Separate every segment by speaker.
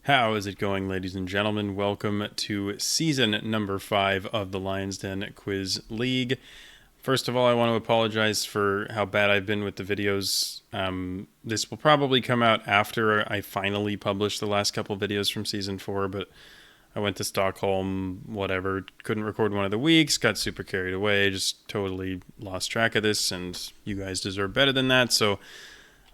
Speaker 1: How is it going, ladies and gentlemen? Welcome to season number 5 of the Lyons Den Quiz League. First of all, I want to apologize for how bad I've been with the videos. This will probably come out after I finally publish the last couple videos from season 4, but I went to Stockholm, whatever, couldn't record one of the weeks, got super carried away, just totally lost track of this, and you guys deserve better than that, so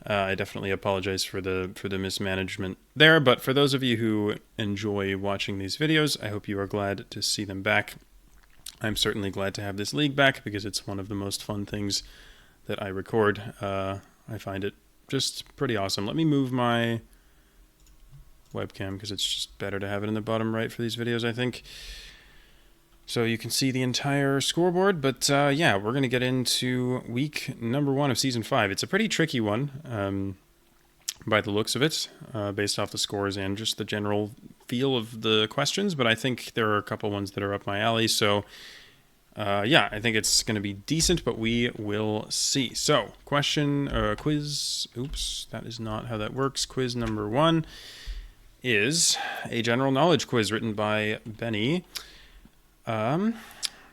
Speaker 1: I definitely apologize for the mismanagement there, but for those of you who enjoy watching these videos, I hope you are glad to see them back. I'm certainly glad to have this league back because it's one of the most fun things that I record. I find it just pretty awesome. Let me move my webcam because it's just better to have it in the bottom right for these videos, I think. So you can see the entire scoreboard, but yeah, we're going to get into week number 1 of season 5. It's a pretty tricky one by the looks of it, based off the scores and just the general feel of the questions, but I think there are a couple ones that are up my alley, so yeah, I think it's going to be decent, but we will see. So, quiz, oops, that is not how that works. Quiz number 1 is a general knowledge quiz written by Benny. I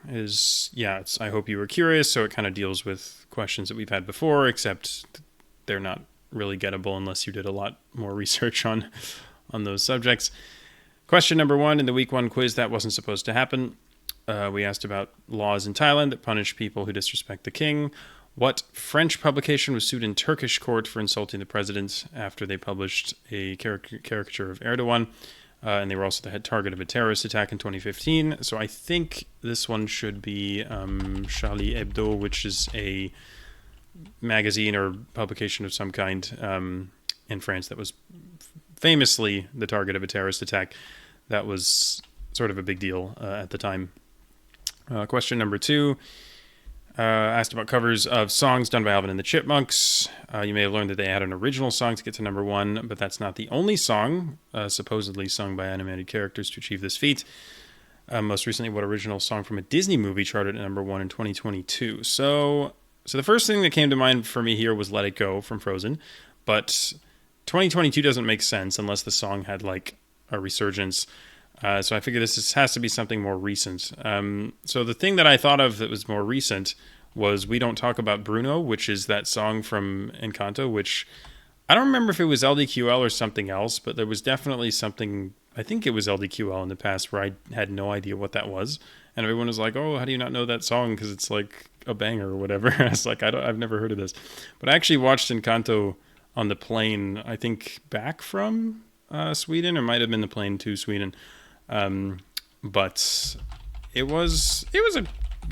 Speaker 1: hope you were curious, so it kind of deals with questions that we've had before, except they're not really gettable unless you did a lot more research on those subjects. Question number 1 in the week 1 quiz, that wasn't supposed to happen. We asked about laws in Thailand that punish people who disrespect the king. What French publication was sued in Turkish court for insulting the president after they published a caricature of Erdogan? And they were also the target of a terrorist attack in 2015. So I think this one should be Charlie Hebdo, which is a magazine or publication of some kind in France that was famously the target of a terrorist attack. That was sort of a big deal at the time. Question number 2. Asked about covers of songs done by Alvin and the Chipmunks. You may have learned that they had an original song to get to number 1, but that's not the only song supposedly sung by animated characters to achieve this feat. Most recently, what original song from a Disney movie charted at number 1 in 2022? So the first thing that came to mind for me here was Let It Go from Frozen, but 2022 doesn't make sense unless the song had like a resurgence. So I figure this has to be something more recent. So the thing that I thought of that was more recent was We Don't Talk About Bruno, which is that song from Encanto, which I don't remember if it was LDQL or something else, but there was definitely something, I think it was LDQL in the past, where I had no idea what that was. And everyone was like, oh, how do you not know that song? Because it's like a banger or whatever. I was like, I've never heard of this. But I actually watched Encanto on the plane, I think back from Sweden, or might have been the plane to Sweden. But it was a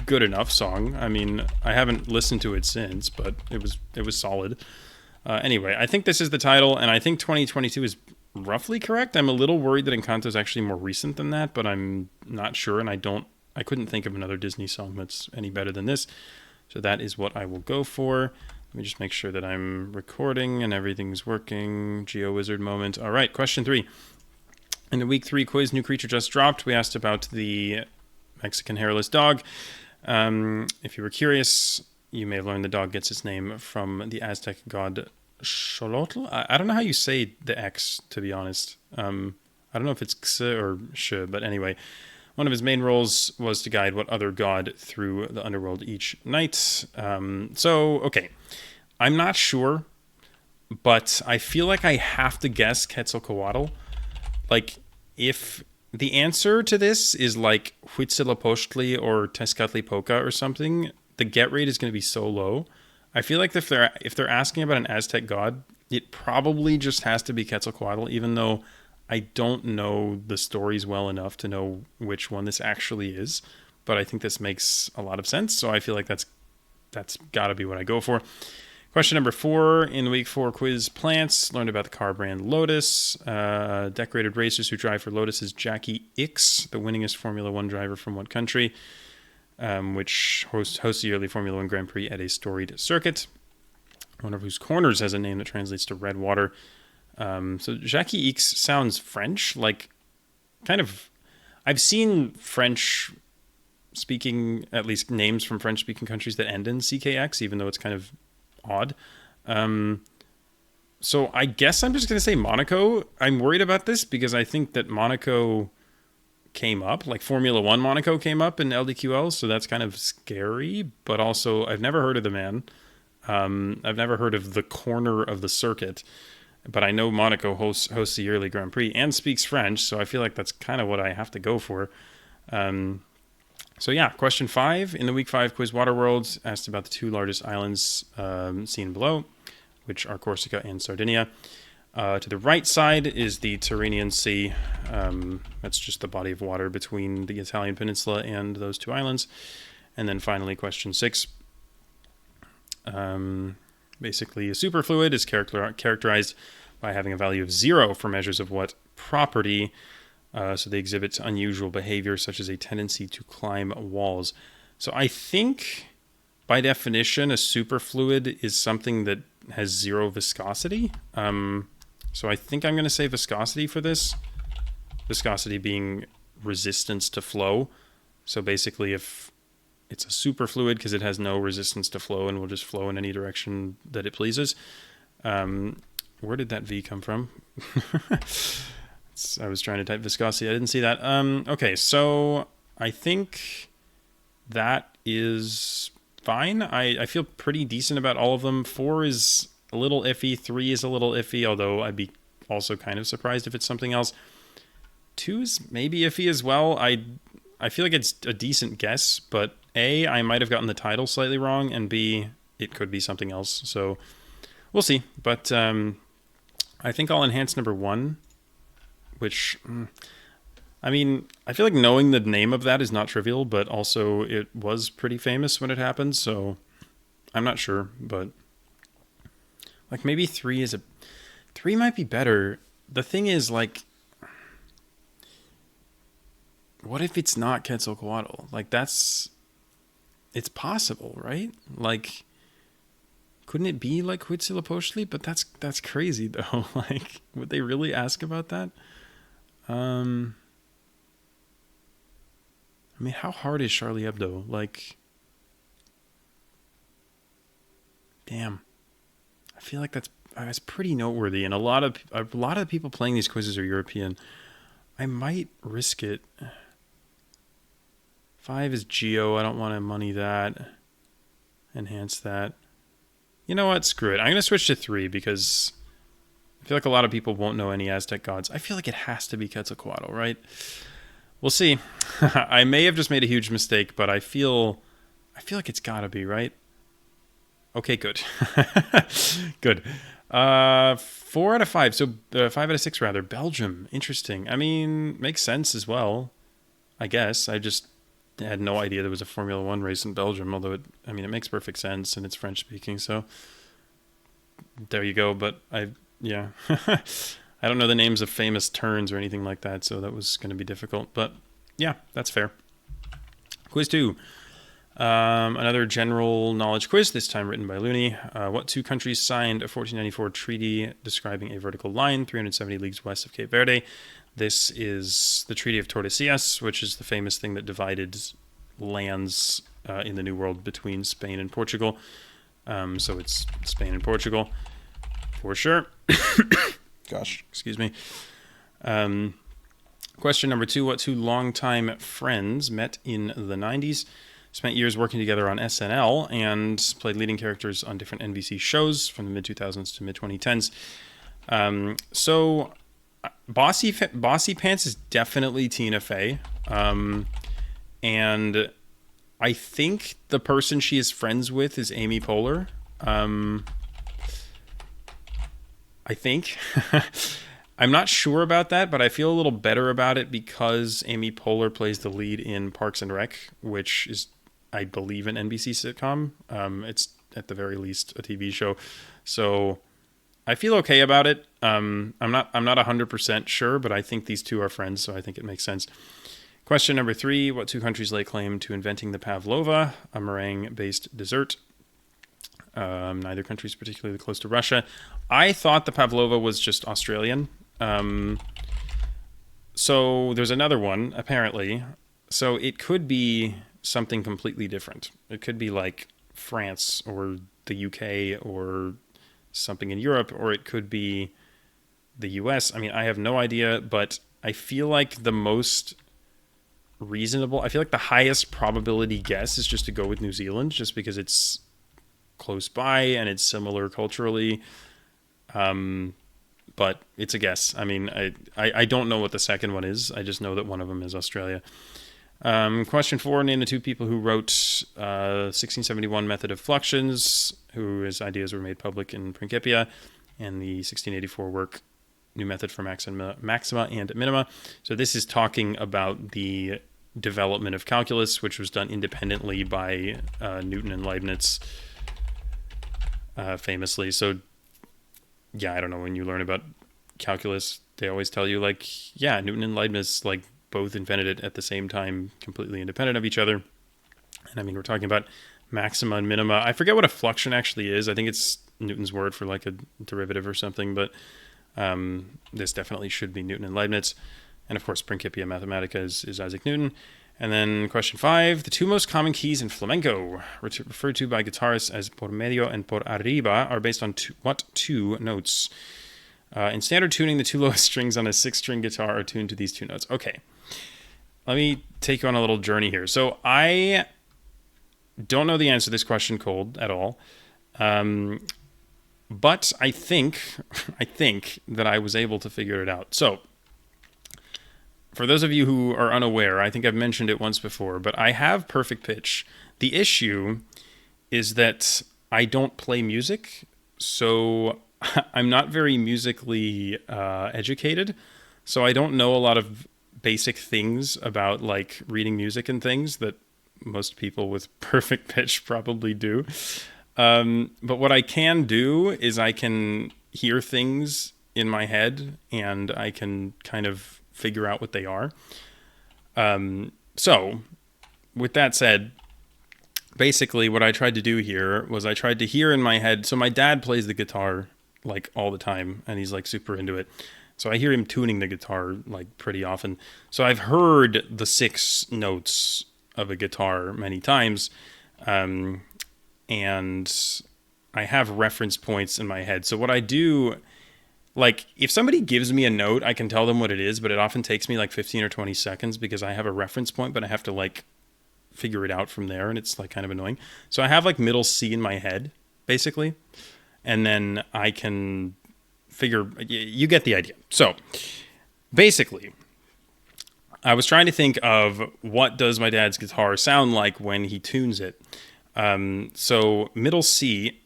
Speaker 1: good enough song. I mean, I haven't listened to it since, but it was solid. Anyway, I think this is the title, and I think 2022 is roughly correct. I'm a little worried that Encanto is actually more recent than that, but I'm not sure, and I couldn't think of another Disney song that's any better than this. So that is what I will go for. Let me just make sure that I'm recording and everything's working. GeoWizard moment. All right, question 3. In the week 3 quiz, New Creature Just Dropped, we asked about the Mexican hairless dog. If you were curious, you may have learned the dog gets its name from the Aztec god Xolotl. I don't know how you say the X, to be honest. I don't know if it's X or Sh, but anyway. One of his main roles was to guide what other god through the underworld each night. Okay. I'm not sure, but I feel like I have to guess Quetzalcoatl. Like, if the answer to this is like Huitzilopochtli or Tezcatlipoca or something, the get rate is going to be so low. I feel like if they're asking about an Aztec god, it probably just has to be Quetzalcoatl, even though I don't know the stories well enough to know which one this actually is. But I think this makes a lot of sense, so I feel like that's got to be what I go for. Question number 4 in the week 4 quiz, plants. Learned about the car brand Lotus. Decorated racers who drive for Lotus is Jackie Ickx, the winningest Formula 1 driver from what country, which hosts the yearly Formula 1 Grand Prix at a storied circuit. One of whose corners has a name that translates to red water. So Jackie Ickx sounds French, like kind of. I've seen French speaking, at least names from French speaking countries that end in CKX, even though it's kind of odd. So I guess I'm just going to say Monaco. I'm worried about this because I think that Monaco came up, like Formula One Monaco came up in LDQL, so that's kind of scary. But also, I've never heard of the man. I've never heard of the corner of the circuit, but I know Monaco hosts the yearly Grand Prix and speaks French, so I feel like that's kind of what I have to go for. So yeah, question 5 in the week 5 quiz Waterworld asked about the 2 largest islands seen below, which are Corsica and Sardinia. To the right side is the Tyrrhenian Sea. That's just the body of water between the Italian peninsula and those 2 islands. And then finally, question 6. Basically, a superfluid is characterized by having a value of 0 for measures of what property. So they exhibit unusual behavior, such as a tendency to climb walls. So I think, by definition, a superfluid is something that has 0 viscosity. So I think I'm going to say viscosity for this. Viscosity being resistance to flow. So basically, if it's a superfluid because it has no resistance to flow and will just flow in any direction that it pleases. Where did that V come from? I was trying to type viscosity. I didn't see that. Okay, so I think that is fine. I feel pretty decent about all of them. 4 is a little iffy. 3 is a little iffy, although I'd be also kind of surprised if it's something else. 2 is maybe iffy as well. I feel like it's a decent guess, but A, I might have gotten the title slightly wrong, and B, it could be something else. So we'll see. But I think I'll enhance number 1, which, I mean, I feel like knowing the name of that is not trivial, but also it was pretty famous when it happened, so I'm not sure, but like maybe 3 might be better. The thing is, like, what if it's not Quetzalcoatl? Like, it's possible, right? Like, couldn't it be like Huitzilopochtli? But that's crazy though. Like, would they really ask about that? I mean, how hard is Charlie Hebdo? Like, damn, I feel like that's pretty noteworthy, and a lot of people playing these quizzes are European. I might risk it. 5 is Geo. I don't want to money that. Enhance that. You know what? Screw it. I'm going to switch to 3 because I feel like a lot of people won't know any Aztec gods. I feel like it has to be Quetzalcoatl, right? We'll see. I may have just made a huge mistake, but I feel like it's got to be, right? Okay, good. Good. 4 out of 5. So 5 out of 6, rather. Belgium. Interesting. I mean, makes sense as well, I guess. I just had no idea there was a Formula One race in Belgium, although it makes perfect sense and it's French speaking, so there you go. But I don't know the names of famous turns or anything like that, so that was going to be difficult. But yeah, that's fair. Quiz 2. Another general knowledge quiz, this time written by Looney. What 2 countries signed a 1494 treaty describing a vertical line 370 leagues west of Cape Verde? This is the Treaty of Tordesillas, which is the famous thing that divided lands in the New World between Spain and Portugal. So it's Spain and Portugal, for sure. Gosh, excuse me. Question number 2. What 2 longtime friends met in the 90s, spent years working together on SNL, and played leading characters on different NBC shows from the mid-2000s to mid-2010s? So Bossy Pants is definitely Tina Fey. And I think the person she is friends with is Amy Poehler. I think. I'm not sure about that, but I feel a little better about it because Amy Poehler plays the lead in Parks and Rec, which is, I believe, an NBC sitcom. It's at the very least a TV show. So I feel okay about it. I'm not 100% sure, but I think these 2 are friends, so I think it makes sense. Question number 3. What 2 countries lay claim to inventing the pavlova, a meringue-based dessert? Neither country is particularly close to Russia. I thought the pavlova was just Australian. So there's another one, apparently. So it could be something completely different. It could be like France or the UK or something in Europe, or it could be the US. I mean, I have no idea, but I feel like the most reasonable, I feel like the highest probability guess is just to go with New Zealand, just because it's close by and it's similar culturally. But it's a guess. I mean, I don't know what the second one is. I just know that one of them is Australia. Question 4, name the 2 people who wrote 1671 Method of Fluxions, whose ideas were made public in Principia, and the 1684 work New Method for Maxima and Minima. So this is talking about the development of calculus, which was done independently by Newton and Leibniz, famously. So yeah, I don't know, when you learn about calculus, they always tell you, like, yeah, Newton and Leibniz, like, both invented it at the same time, completely independent of each other. And I mean, we're talking about maxima and minima. I forget what a fluxion actually is. I think it's Newton's word for like a derivative or something, but this definitely should be Newton and Leibniz. And of course, Principia Mathematica is Isaac Newton. And then question 5, the 2 most common keys in flamenco, referred to by guitarists as por medio and por arriba, are based on what 2 notes? In standard tuning, the 2 lowest strings on a 6-string guitar are tuned to these 2 notes. Okay, let me take you on a little journey here. So I don't know the answer to this question cold at all, but I think that I was able to figure it out. So for those of you who are unaware, I think I've mentioned it once before, but I have perfect pitch. The issue is that I don't play music, so I'm not very musically educated, so I don't know a lot of basic things about like reading music and things that most people with perfect pitch probably do. But what I can do is I can hear things in my head and I can kind of figure out what they are. So with that said, basically what I tried to do here was I tried to hear in my head. So my dad plays the guitar like all the time and he's like super into it. So I hear him tuning the guitar like pretty often. So I've heard the 6 notes of a guitar many times. And I have reference points in my head. So what I do, like if somebody gives me a note, I can tell them what it is, but it often takes me like 15 or 20 seconds because I have a reference point, but I have to like figure it out from there. And it's like kind of annoying. So I have like middle C in my head, basically. And then I can figure, you get the idea. So basically, I was trying to think of what does my dad's guitar sound like when he tunes it. So middle C,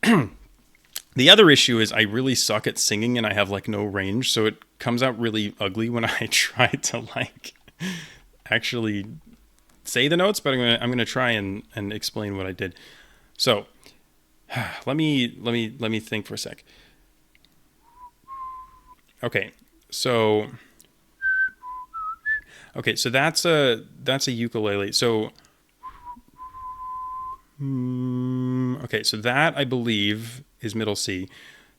Speaker 1: the other issue is I really suck at singing and I have like no range. So it comes out really ugly when I try to like actually say the notes, but I'm gonna try and explain what I did. So let me think for a sec. Okay, so that's a ukulele. So okay, so that I believe is middle C.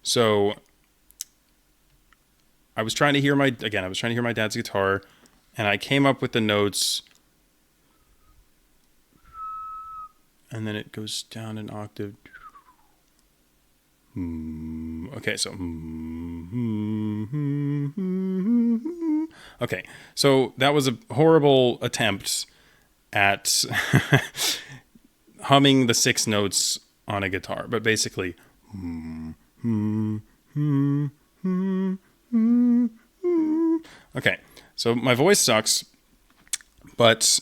Speaker 1: So I was trying to hear my dad's guitar, and I came up with the notes, and then it goes down an octave. Okay, so okay, so that was a horrible attempt at humming the 6 notes on a guitar, but basically okay, so my voice sucks, but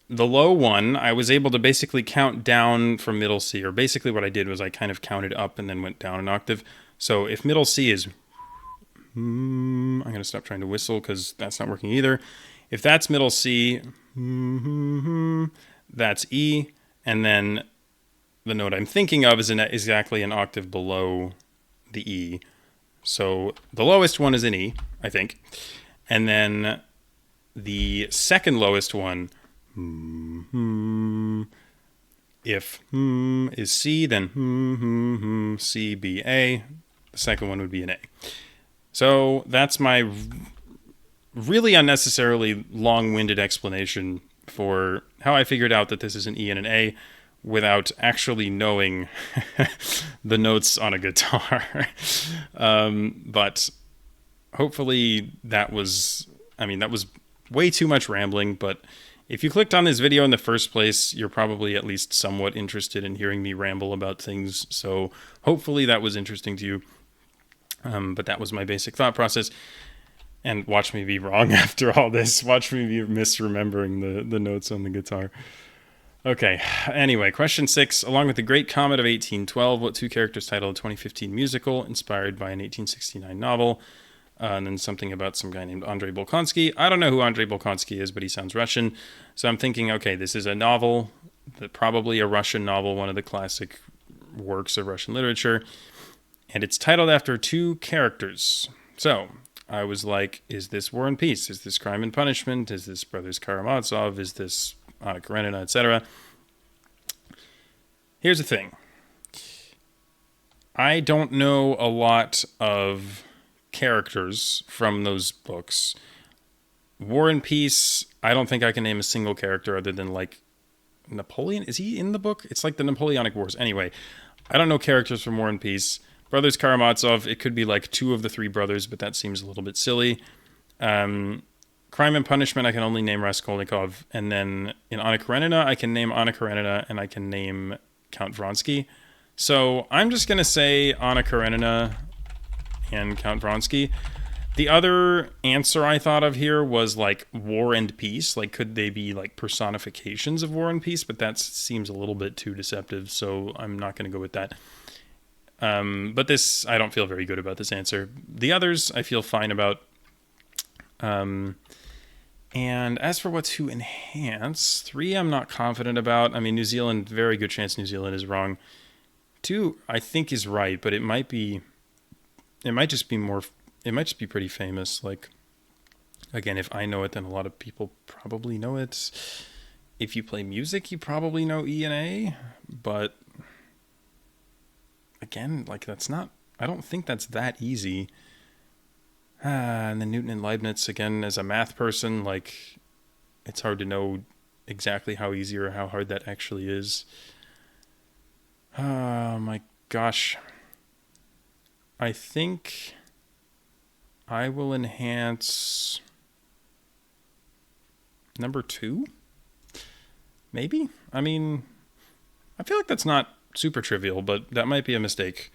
Speaker 1: the low one, I was able to basically count down from middle C, or basically what I did was I kind of counted up and then went down an octave. So if middle C is, I'm going to stop trying to whistle because that's not working either. If that's middle C, that's E, and then the note I'm thinking of is exactly an octave below the E. So the lowest one is an E, I think. And then the second lowest one, if is C, then C, B, A. The second one would be an A. So that's my really unnecessarily long-winded explanation for how I figured out that this is an E and an A, without actually knowing the notes on a guitar. But hopefully that was way too much rambling, but if you clicked on this video in the first place, you're probably at least somewhat interested in hearing me ramble about things, so hopefully that was interesting to you. But that was my basic thought process. And watch me be wrong after all this. Watch me be misremembering the notes on the guitar. Okay, anyway, question 6. Along with the Great Comet of 1812, what two characters titled a 2015 musical inspired by an 1869 novel? And then something about some guy named Andrei Bolkonsky. I don't know who Andrei Bolkonsky is, but he sounds Russian. So I'm thinking, okay, this is a novel, probably a Russian novel, one of the classic works of Russian literature. And it's titled after two characters. So I was like, is this War and Peace? Is this Crime and Punishment? Is this Brothers Karamazov? Is this Anna Karenina, etc.? Here's the thing. I don't know a lot of characters from those books. War and Peace, I don't think I can name a single character other than like Napoleon. Is he in the book? It's like the Napoleonic Wars. Anyway, I don't know characters from War and Peace. Brothers Karamazov, it could be like two of the three brothers, but that seems a little bit silly. Crime and Punishment, I can only name Raskolnikov. And then in Anna Karenina, I can name Anna Karenina and I can name Count Vronsky. So I'm just going to say Anna Karenina and Count Vronsky. The other answer I thought of here was like War and Peace. Like, could they be like personifications of War and Peace? But that seems a little bit too deceptive, so I'm not going to go with that. But this, I don't feel very good about this answer. The others, I feel fine about. And as for what to enhance, 3, I'm not confident about. I mean, New Zealand, very good chance New Zealand is wrong. 2, I think is right, but it might just be pretty famous. Like, again, if I know it, then a lot of people probably know it. If you play music, you probably know E and A, but again, like, I don't think that's that easy. And then Newton and Leibniz, again, as a math person, like, it's hard to know exactly how easy or how hard that actually is. Oh my gosh. I think I will enhance number 2? Maybe? I mean, I feel like that's not super trivial, but that might be a mistake.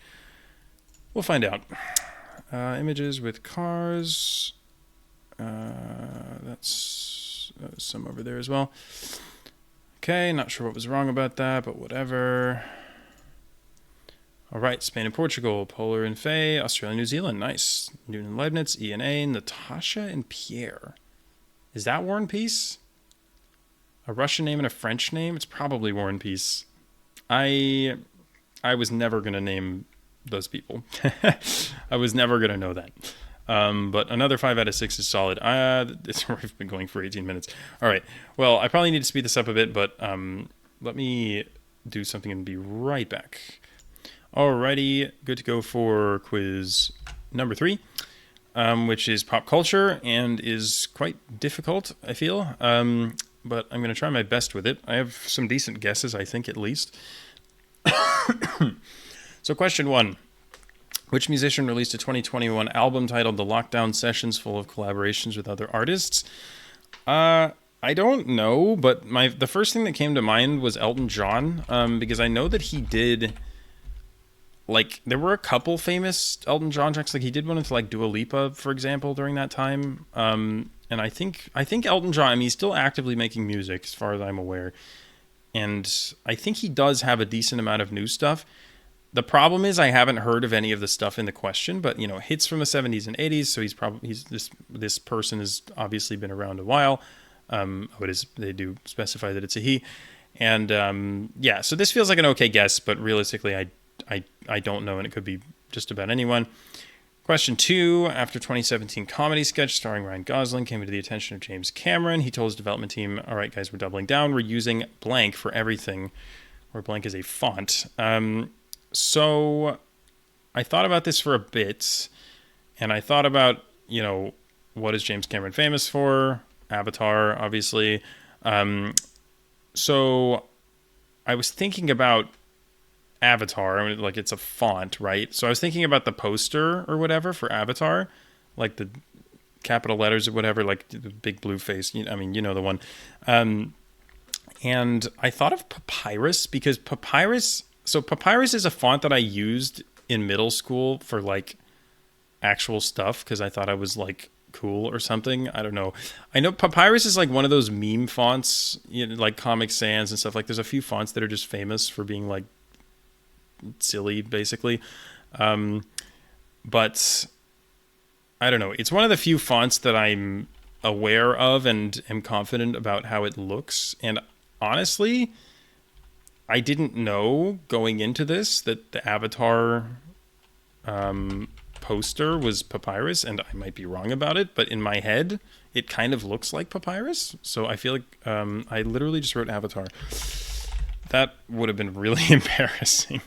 Speaker 1: We'll find out. Images with cars. That's some over there as well. Okay, not sure what was wrong about that, but whatever. All right, Spain and Portugal, Polar and Faye, Australia and New Zealand, nice. Newton and Leibniz, E and A, Natasha and Pierre. Is that War and Peace? A Russian name and a French name? It's probably War and Peace. I was never going to name those people. I was never going to know that. But another 5 out of 6 is solid. We've been going for 18 minutes. All right. Well, I probably need to speed this up a bit, but let me do something and be right back. Alrighty, good to go for quiz number 3, which is pop culture and is quite difficult, I feel. But I'm going to try my best with it. I have some decent guesses, I think, at least. So question 1. Which musician released a 2021 album titled The Lockdown Sessions, full of collaborations with other artists? I don't know, but the first thing that came to mind was Elton John, because I know that he did... Like, there were a couple famous Elton John tracks. Like, he did one with, like, Dua Lipa, for example, during that time. And I think Elton John, I mean, he's still actively making music, as far as I'm aware. And I think he does have a decent amount of new stuff. The problem is I haven't heard of any of the stuff in the question, but, you know, hits from the 70s and 80s, so this person has obviously been around a while. They do specify that it's a he. And, yeah, so this feels like an okay guess, but realistically, I don't know, and it could be just about anyone. Question 2, after 2017 comedy sketch starring Ryan Gosling came to the attention of James Cameron, he told his development team, all right, guys, we're doubling down. We're using blank for everything, where blank is a font. So I thought about this for a bit, and I thought about, you know, what is James Cameron famous for? Avatar, obviously. So I was thinking about Avatar. I mean, like it's a font, right? So I was thinking about the poster or whatever for Avatar, like the capital letters or whatever, like the big blue face. I mean, you know the one. Um, and I thought of Papyrus because Papyrus. So Papyrus is a font that I used in middle school for like actual stuff because I thought I was like cool or something. I don't know. I know Papyrus is like one of those meme fonts, like Comic Sans and stuff. Like there's a few fonts that are just famous for being like silly, basically. But I don't know. It's one of the few fonts that I'm aware of and am confident about how it looks. And honestly, I didn't know going into this that the Avatar poster was Papyrus, and I might be wrong about it, but in my head, it kind of looks like Papyrus. So I feel like I literally just wrote Avatar. That would have been really embarrassing.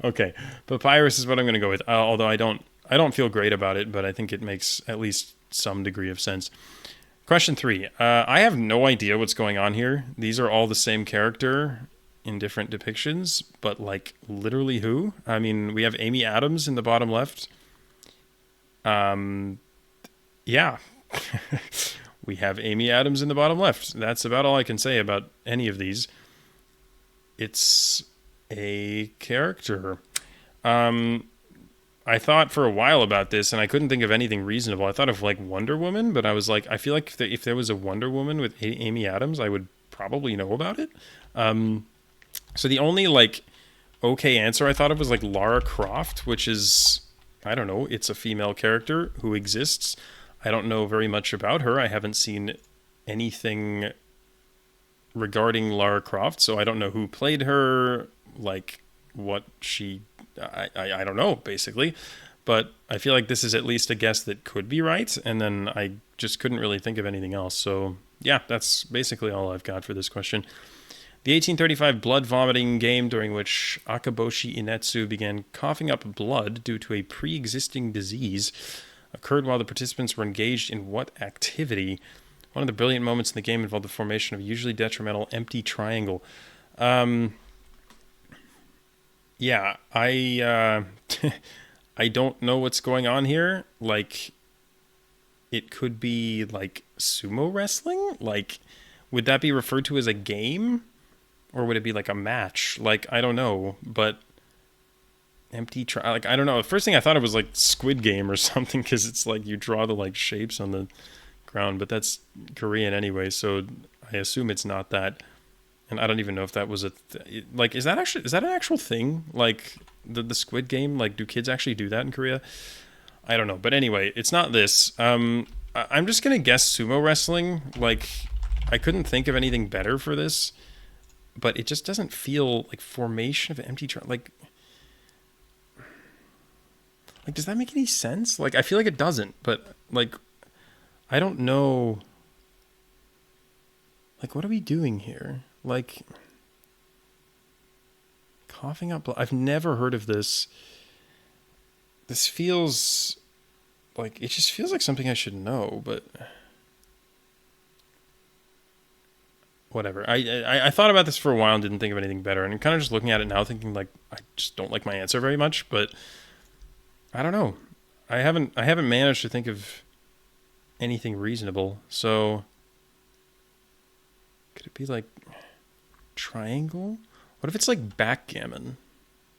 Speaker 1: Okay, Papyrus is what I'm going to go with. Although I don't feel great about it, but I think it makes at least some degree of sense. Question 3. I have no idea what's going on here. These are all the same character in different depictions, but like literally who? I mean, we have Amy Adams in the bottom left. Yeah. We have Amy Adams in the bottom left. That's about all I can say about any of these. It's a character. I thought for a while about this, and I couldn't think of anything reasonable. I thought of like Wonder Woman, but I was like, I feel like if there was a Wonder Woman with Amy Adams, I would probably know about it. So the only like okay answer I thought of was like Lara Croft, which is, I don't know, it's a female character who exists. I don't know very much about her. I haven't seen anything regarding Lara Croft, so I don't know who played her, like what she I don't know, basically. But I feel like this is at least a guess that could be right, and then I just couldn't really think of anything else. So yeah, that's basically all I've got for this question. The 1835 blood vomiting game during which Akaboshi Inetsu began coughing up blood due to a pre-existing disease occurred while the participants were engaged in what activity? One of the brilliant moments in the game involved the formation of a usually detrimental empty triangle. Yeah, I I don't know what's going on here. Like, it could be like sumo wrestling. Like, would that be referred to as a game, or would it be like a match? Like, I don't know. But like I don't know. The first thing I thought of was like Squid Game or something, because it's like you draw the like shapes on the ground. But that's Korean anyway, so I assume it's not that. And I don't even know if that was like, is that an actual thing? Like the Squid Game? Like, do kids actually do that in Korea? I don't know. But anyway, it's not this. I'm just going to guess sumo wrestling. Like, I couldn't think of anything better for this, but it just doesn't feel like formation of an empty like, does that make any sense? Like, I feel like it doesn't, but like, I don't know. Like, what are we doing here? Like, coughing up blood. I've never heard of this. This feels like, it just feels like something I should know, but whatever. I thought about this for a while and didn't think of anything better, and I'm kind of just looking at it now thinking like, I just don't like my answer very much, but I don't know. I haven't managed to think of anything reasonable. So could it be like triangle? What if it's like backgammon?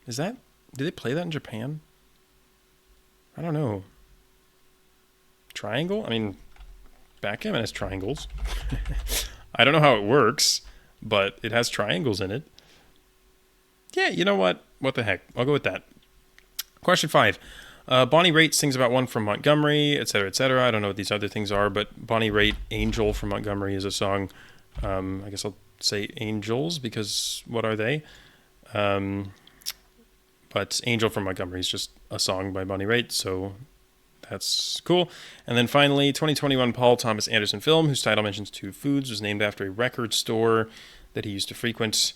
Speaker 1: Do they play that in Japan? I don't know. Triangle? I mean, backgammon has triangles. I don't know how it works, but it has triangles in it. Yeah, you know what? What the heck? I'll go with that. Question 5. Bonnie Raitt sings about one from Montgomery, etc., etc. I don't know what these other things are, but Bonnie Raitt, Angel from Montgomery is a song. I guess I'll say Angels, because what are they? But Angel from Montgomery is just a song by Bonnie Raitt, so that's cool. And then finally, 2021 Paul Thomas Anderson film, whose title mentions two foods, was named after a record store that he used to frequent,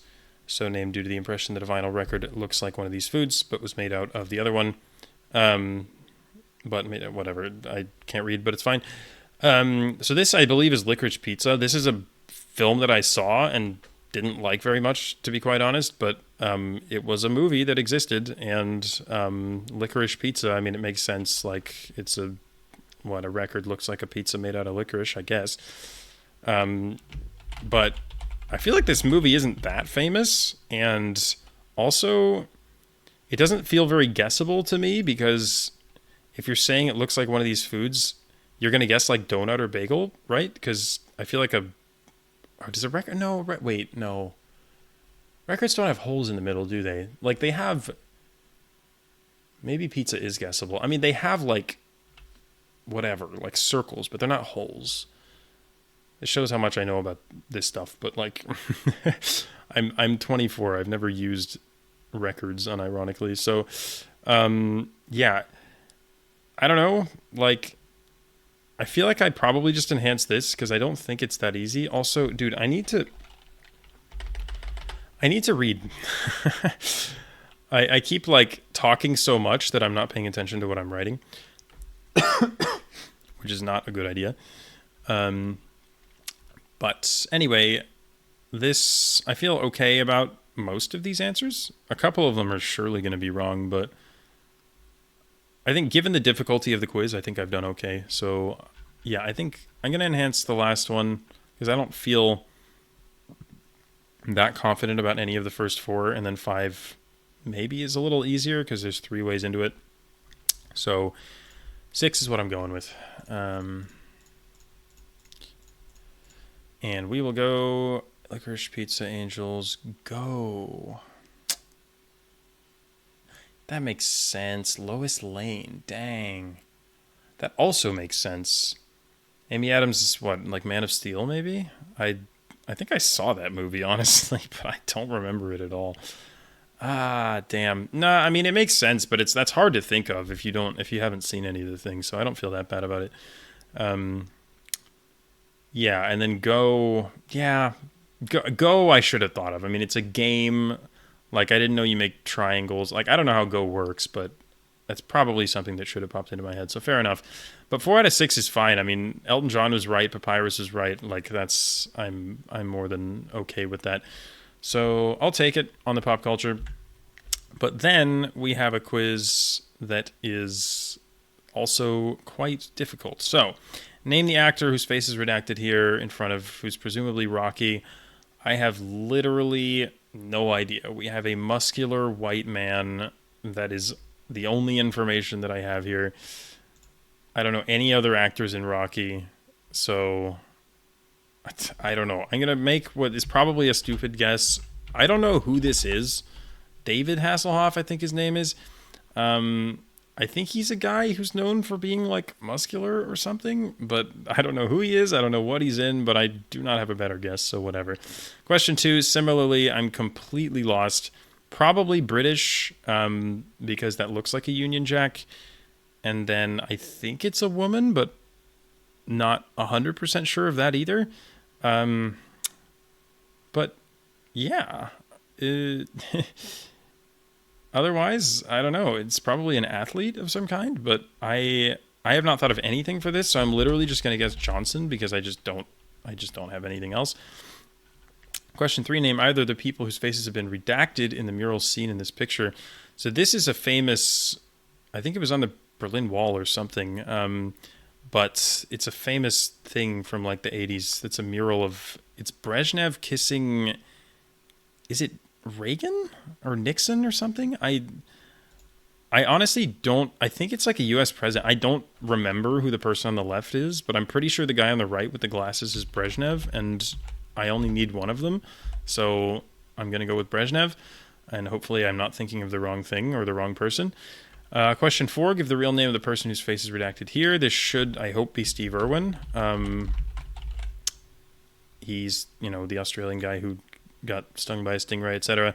Speaker 1: so named due to the impression that a vinyl record looks like one of these foods, but was made out of the other one. But whatever, I can't read, but it's fine. So this, I believe, is Licorice Pizza. This is a film that I saw and didn't like very much, to be quite honest, but it was a movie that existed, and licorice pizza, I mean, it makes sense. Like, it's a record looks like a pizza made out of licorice, I guess. But I feel like this movie isn't that famous, and also it doesn't feel very guessable to me, because if you're saying it looks like one of these foods, you're going to guess like donut or bagel, right? Because I feel like does a record, no, wait, no. Records don't have holes in the middle, do they? Like they have, maybe pizza is guessable. I mean, they have like, whatever, like circles, but they're not holes. It shows how much I know about this stuff, but like, I'm 24. I've never used records, unironically. So, yeah, I don't know. Like, I feel like I'd probably just enhance this because I don't think it's that easy. Also, dude, I need to read. I keep like talking so much that I'm not paying attention to what I'm writing, which is not a good idea. But anyway, I feel okay about most of these answers. A couple of them are surely going to be wrong, but I think given the difficulty of the quiz, I think I've done okay. So yeah, I think I'm going to enhance the last one because I don't feel that confident about any of the first four, and then 5 maybe is a little easier because there's 3 ways into it. So 6 is what I'm going with. And we will go licorice pizza angels. Go. That makes sense. Lois Lane. Dang. That also makes sense. Amy Adams is what, like Man of Steel, maybe? I think I saw that movie, honestly, but I don't remember it at all. Ah, damn. No, I mean, it makes sense, but that's hard to think of if you haven't seen any of the things, so I don't feel that bad about it. Yeah, and then Go. Yeah, Go I should have thought of. I mean, it's a game. Like, I didn't know you make triangles. Like, I don't know how Go works, but that's probably something that should have popped into my head. So fair enough. But 4 out of 6 is fine. I mean, Elton John was right. Papyrus is right. Like, I'm more than okay with that. So I'll take it on the pop culture. But then we have a quiz that is also quite difficult. So name the actor whose face is redacted here in front of who's presumably Rocky. I have literally no idea. We have a muscular white man. That is the only information that I have here. I don't know any other actors in Rocky, so I don't know. I'm going to make what is probably a stupid guess. I don't know who this is. David Hasselhoff, I think his name is. I think he's a guy who's known for being like muscular or something, but I don't know who he is. I don't know what he's in, but I do not have a better guess, so whatever. Question 2, similarly, I'm completely lost. Probably British, because that looks like a Union Jack. And then I think it's a woman, but not 100% sure of that either. But yeah. Otherwise, I don't know. It's probably an athlete of some kind, but I have not thought of anything for this, so I'm literally just going to guess Johnson because I just don't have anything else. Question 3, name either the people whose faces have been redacted in the mural seen in this picture. So this is a famous, I think it was on the Berlin Wall or something, but it's a famous thing from like the 80s. It's a mural of, it's Brezhnev kissing, is it Reagan or Nixon or something? I honestly don't, I think it's like a US president. I don't remember who the person on the left is, but I'm pretty sure the guy on the right with the glasses is Brezhnev, and I only need one of them. So I'm going to go with Brezhnev, and hopefully I'm not thinking of the wrong thing or the wrong person. Question 4, give the real name of the person whose face is redacted here. This should, I hope, be Steve Irwin. He's, the Australian guy who got stung by a stingray, etc.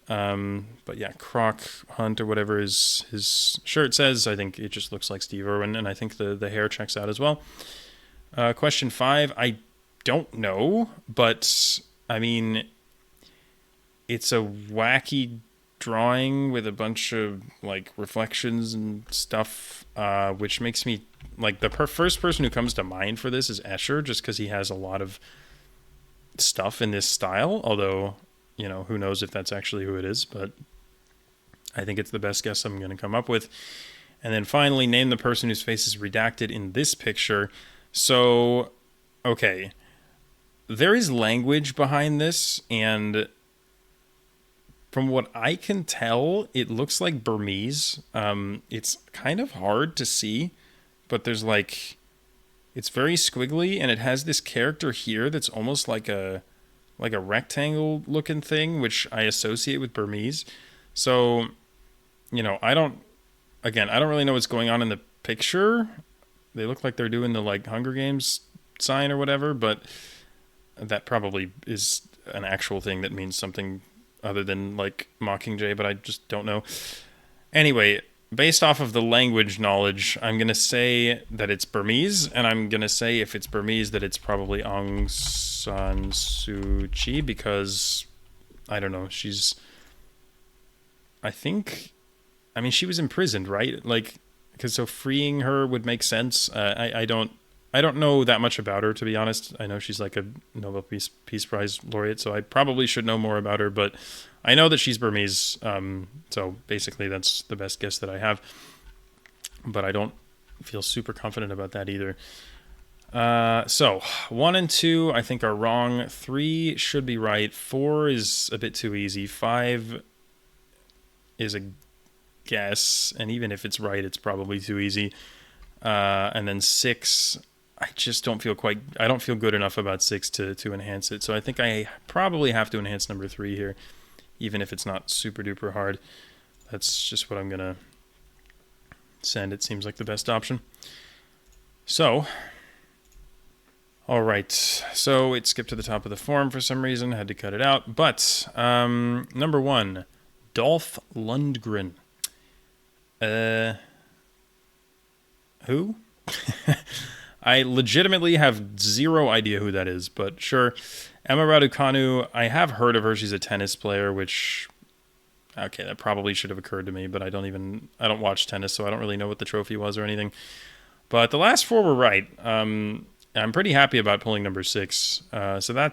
Speaker 1: But yeah, Croc Hunt or whatever his shirt says, I think it just looks like Steve Irwin, and I think the hair checks out as well. Question 5, I don't know, but I mean, it's a wacky drawing with a bunch of like reflections and stuff, which makes me like the first person who comes to mind for this is Escher, just because he has a lot of stuff in this style, although, who knows if that's actually who it is, but I think it's the best guess I'm going to come up with. And then finally, name the person whose face is redacted in this picture. So, okay, there is language behind this, and from what I can tell, it looks like Burmese. It's kind of hard to see, but there's it's very squiggly, and it has this character here that's almost like a rectangle looking thing, which I associate with Burmese. So, I don't really know what's going on in the picture. They look like they're doing the Hunger Games sign or whatever, but that probably is an actual thing that means something other than Mockingjay, but I just don't know. Anyway, based off of the language knowledge, I'm going to say that it's Burmese, and I'm going to say if it's Burmese that it's probably Aung San Suu Kyi, because, I don't know, she was imprisoned, right? Because so freeing her would make sense. I don't know that much about her, to be honest. I know she's a Nobel Peace Prize laureate, so I probably should know more about her, but I know that she's Burmese, so basically that's the best guess that I have. But I don't feel super confident about that either. So 1 and 2 I think are wrong. 3 should be right. 4 is a bit too easy. 5 is a guess, and even if it's right, it's probably too easy. And then 6, I just don't feel good enough about 6 to enhance it. So I think I probably have to enhance number 3 here, even if it's not super duper hard. That's just what I'm going to send. It seems like the best option. So, all right. So it skipped to the top of the form for some reason. Had to cut it out. But number 1, Dolph Lundgren. Who? I legitimately have zero idea who that is, but sure. Emma Raducanu, I have heard of her. She's a tennis player, which, okay, that probably should have occurred to me, but I don't watch tennis, so I don't really know what the trophy was or anything. But the last 4 were right. I'm pretty happy about pulling number 6. So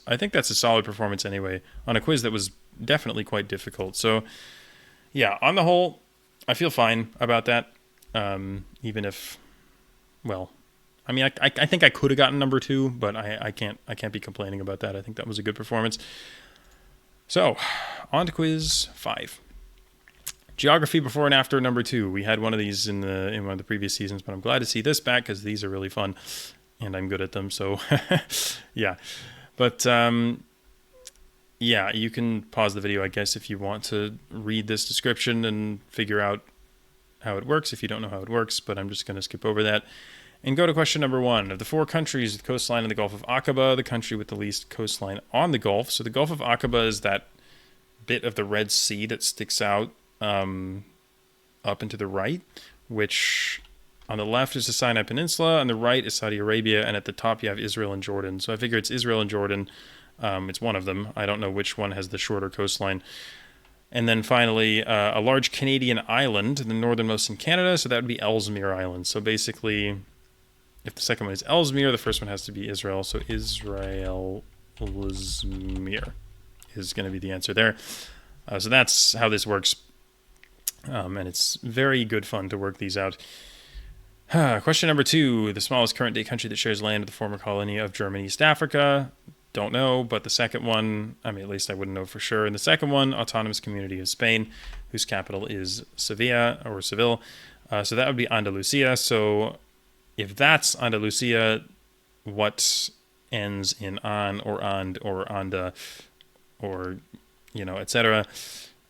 Speaker 1: I think that's a solid performance anyway, on a quiz that was definitely quite difficult. So, yeah, on the whole, I feel fine about that. Even if, well, I think I could have gotten number 2, but I can't be complaining about that. I think that was a good performance. So, on to quiz 5. Geography before and after number 2. We had one of these in one of the previous seasons, but I'm glad to see this back because these are really fun, and I'm good at them. So, yeah. But yeah, you can pause the video, I guess, if you want to read this description and figure out how it works if you don't know how it works, but I'm just going to skip over that and go to question number 1. Of the 4 countries with coastline in the Gulf of Aqaba, the country with the least coastline on the Gulf. So the Gulf of Aqaba is that bit of the Red Sea that sticks out up and to the right, which on the left is the Sinai Peninsula, on the right is Saudi Arabia, and at the top you have Israel and Jordan. So I figure it's Israel and Jordan. It's one of them. I don't know which one has the shorter coastline. And then finally, a large Canadian island, the northernmost in Canada, so that would be Ellesmere Island. So basically, if the second one is Ellesmere, the first one has to be Israel. So Israel Ellesmere is going to be the answer there. So that's how this works. And it's very good fun to work these out. Question number 2, the smallest current day country that shares land with the former colony of German East Africa. Don't know, but the second one, at least I wouldn't know for sure. And the second one, Autonomous Community of Spain, whose capital is Seville. So that would be Andalusia. So if that's Andalusia, what ends in an or and or anda or, etc.,